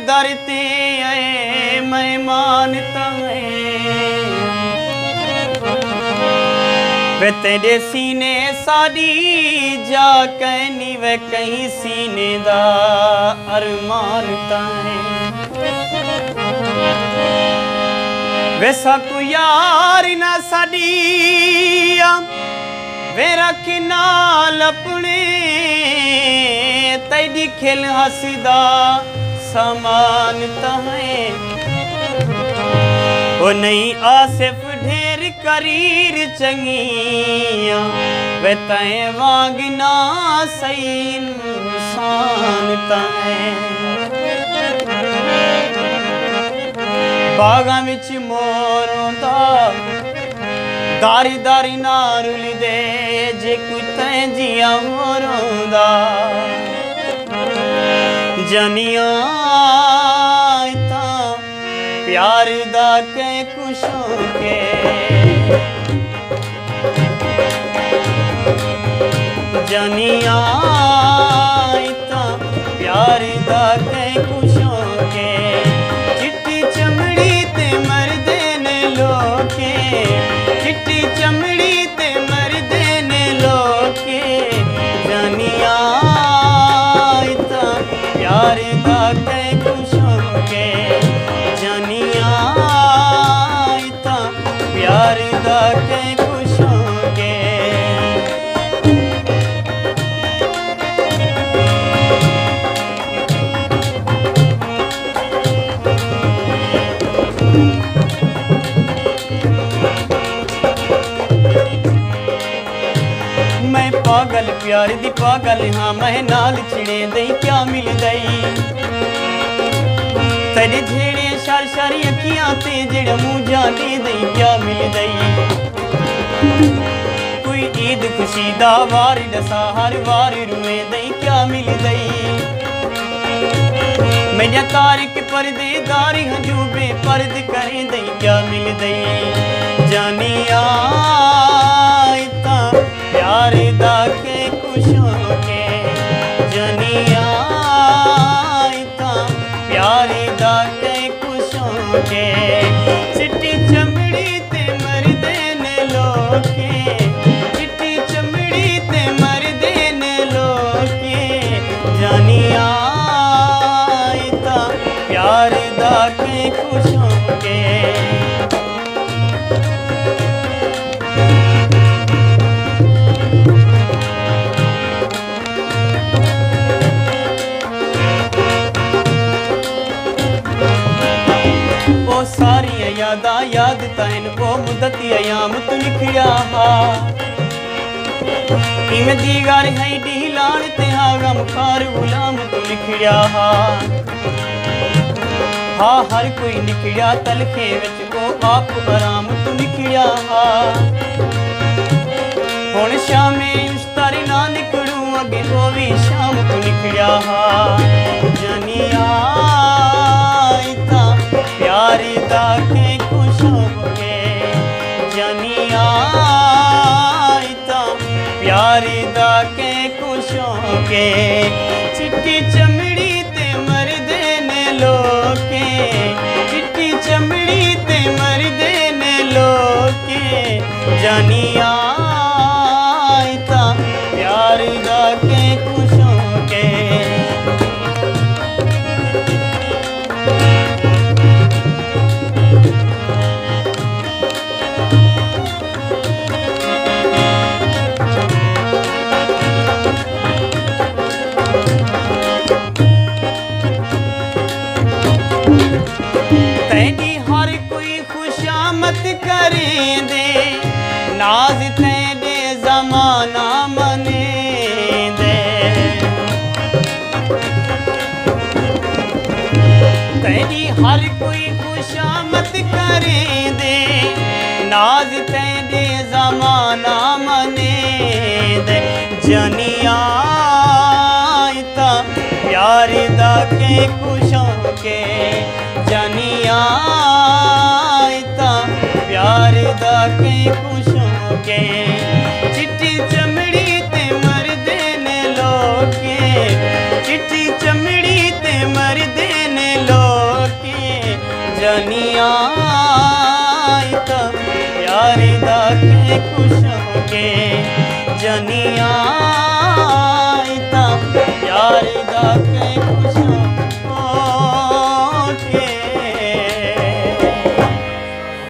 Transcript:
दर ते आए मेहमान तमें वे तेरे सीने साड़ी जा कहनी वे कहीं सीने दा अरमान तमें वे साकू यार ना साड़िया वे रख नाल अपने तेरी खिल हसदा समान तहें ओ नहीं आसिफ ढेर करीर चंगिया वे तय वांग ना सही इंसान तहें बागा विच मोरोंदा दारी दारी नारुल दे जे कुछ तय जिया मोरोंदा जनिया ता प्यार दा के खुशों के जनिया ता प्यार दा के खुशों के चिट्टी चमड़ी ते मरदे ने लोके चिट्टी चमड़ी ते मरदे ने लोके जनिया प्यार दा के खुशों के जनिया ता प्यार दा के खुशों के मैं पागल प्यार दी पागल हाँ मैं नाल छिड़े दई क्या मिल दई तेरे झेड़े शर शर अखियां ते जेड़ा मुंह जाने दई क्या मिल दई कोई ईद खुशी दा वार दसा हर वार रुए दई क्या मिल दई मेरा तारिक पर्देदारी हजूबे पर्द करे दई क्या मिल दई जानिया प्यार दा के खुशों के जनिया ता प्यार दा के खुशों के चिट्टी चमड़ी ते मरदे ने लोके चिट्टी चमड़ी ते मरदे ने लोके जनिया ता प्यार दा के खुशों के सारी यादा याद तैन वो मुदत अयाम तू लिखिया हा इम दीगार है ढीलान ते हा गम खार गुलाम तू लिखिया हा हर कोई निखिया तलखे विच को आप आराम तू लिखिया हा हुण शामे उस्तारी ना निकड़ू अगे वो भी शाम तू लिखिया हा जनिया प्यार दा के खुशों के जनिया ता प्यार दा के खुशों के चिट्टी चमड़ी ते मरदे ने लोके चिट्टी चमड़ी ते मरदे ने लोके जनिया ता प्यार दा के खुशों के तेरी हर कोई खुशामद करे दे नाज तेरे जमाना मने दे तेरी हर कोई खुशामद करे दे नाज तेरे जमाना मने दे जनिया ता प्यार दा के खुशों के जनिया ता प्यार दा के खुशों के चिट्टी चमड़ी ते मरदे ने लोके चिट्टी चमड़ी ते मरदे ने रनिया प्यारे दा के खुश होके जनी